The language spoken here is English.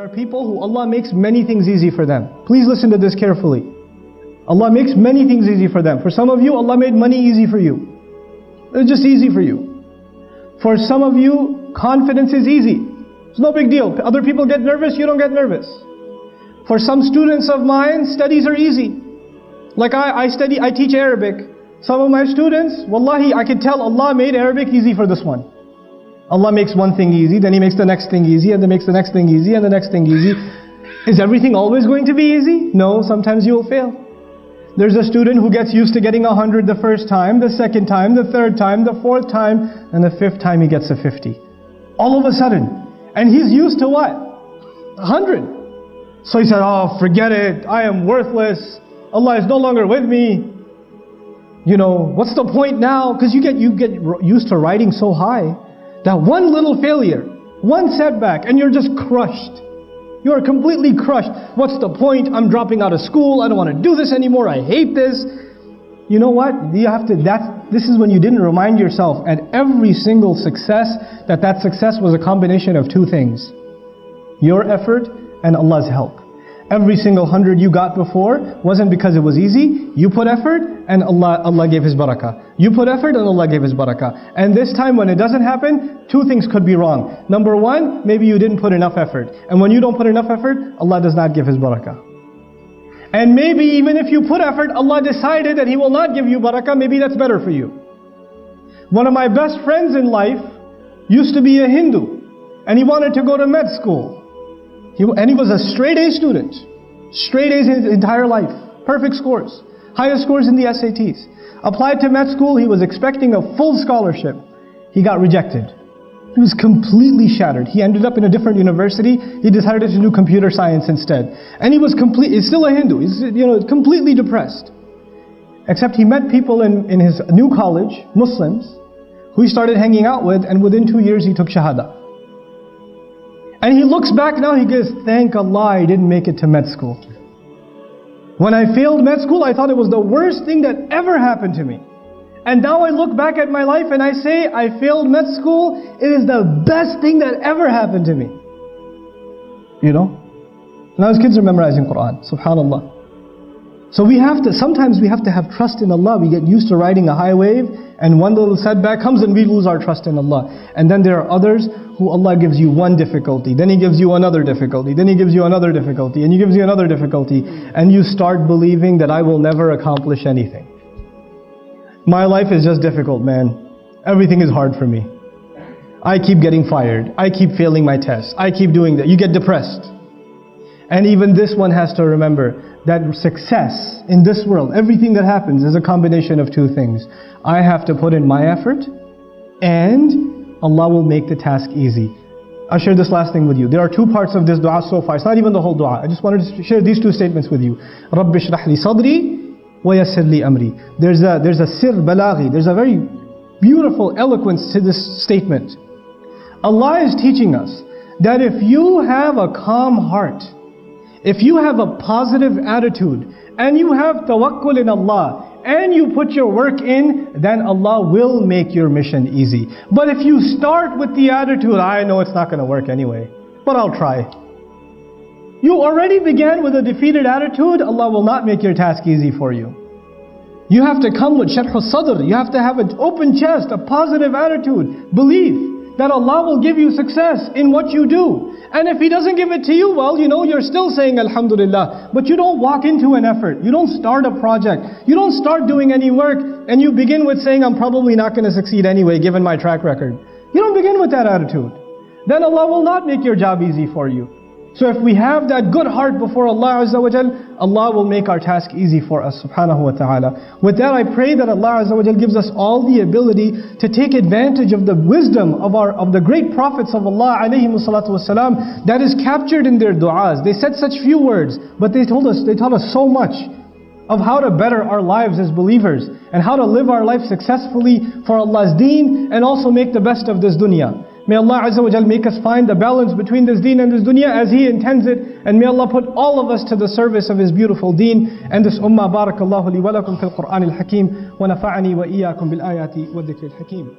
are people who Allah makes many things easy for them. Please listen to this carefully. Allah makes many things easy for them. For some of you, Allah made money easy for you. It's just easy for you. For some of you, confidence is easy. It's no big deal. Other people get nervous, you don't get nervous. For some students of mine, studies are easy. Like I teach Arabic. Some of my students, wallahi, I can tell Allah made Arabic easy for this one. Allah makes one thing easy, then He makes the next thing easy, and then makes the next thing easy, and the next thing easy. Is everything always going to be easy? No, sometimes you will fail. There's a student who gets used to getting 100 the first time, the second time, the third time, the fourth time, and the fifth time he gets a 50. All of a sudden. And he's used to what? 100. So he said, oh, forget it, I am worthless. Allah is no longer with me. You know, what's the point now? Because you get used to riding so high that one little failure, one setback, and you're just crushed. You are completely crushed. What's the point? I'm dropping out of school. I don't want to do this anymore. I hate this. You know what? This is when you didn't remind yourself at every single success that success was a combination of two things. Your effort and Allah's help. Every single 100 you got before wasn't because it was easy. You put effort and Allah gave His barakah. You put effort and Allah gave His barakah. And this time when it doesn't happen, two things could be wrong. Number one, maybe you didn't put enough effort. And when you don't put enough effort, Allah does not give His barakah. And maybe even if you put effort, Allah decided that He will not give you barakah, maybe that's better for you. One of my best friends in life used to be a Hindu. And he wanted to go to med school. And he was a straight A student. Straight A's his entire life. Perfect scores. Highest scores in the SATs. Applied to med school, he was expecting a full scholarship. He got rejected. He was completely shattered. He ended up in a different university. He decided to do computer science instead. And he's still a Hindu. He's completely depressed. Except he met people in his new college, Muslims, who he started hanging out with, and within 2 years he took Shahada. And he looks back now, he goes, thank Allah I didn't make it to med school. When I failed med school, I thought it was the worst thing that ever happened to me. And now I look back at my life and I say, I failed med school, it is the best thing that ever happened to me. You know? Now his kids are memorizing Quran, subhanallah. So sometimes we have to have trust in Allah. We get used to riding a high wave, and one little setback comes and we lose our trust in Allah. And then there are others who Allah gives you one difficulty, then He gives you another difficulty, then He gives you another difficulty, and He gives you another difficulty, and you start believing that I will never accomplish anything. My life is just difficult, man. Everything is hard for me. I keep getting fired. I keep failing my tests. I keep doing that. You get depressed. And even this one has to remember that success in this world, everything that happens is a combination of two things. I have to put in my effort, and Allah will make the task easy. I'll share this last thing with you. There are two parts of this dua so far. It's not even the whole dua. I just wanted to share these two statements with you. رَبِّ اشْرَحْ لِي صَدْرِي وَيَسِّرْ لِي أَمْرِي. There's a sir balaghi. There's a very beautiful eloquence to this statement. Allah is teaching us that if you have a calm heart, if you have a positive attitude, and you have tawakkul in Allah, and you put your work in, then Allah will make your mission easy. But if you start with the attitude, I know it's not going to work anyway, but I'll try. You already began with a defeated attitude, Allah will not make your task easy for you. You have to come with sharh al-sadr. You have to have an open chest, a positive attitude. Believe that Allah will give you success in what you do. And if He doesn't give it to you, well, you're still saying Alhamdulillah. But you don't walk into an effort. You don't start a project. You don't start doing any work. And you begin with saying, I'm probably not going to succeed anyway, given my track record. You don't begin with that attitude. Then Allah will not make your job easy for you. So if we have that good heart before Allah Azza wa Jal, Allah will make our task easy for us, subhanahu wa ta'ala. With that, I pray that Allah Azza wa Jal gives us all the ability to take advantage of the wisdom of the great prophets of Allah alayhimu salatu wasalam that is captured in their du'as. They said such few words, but they taught us so much of how to better our lives as believers and how to live our life successfully for Allah's deen and also make the best of this dunya. May Allah Azza wa Jal make us find the balance between this deen and this dunya as He intends it. And may Allah put all of us to the service of His beautiful deen and this ummah. Barakallahu li wa lakum fil Qur'an al-Hakim wa nafa'ani wa iyyakum bil ayati wa dhikr al-Hakim.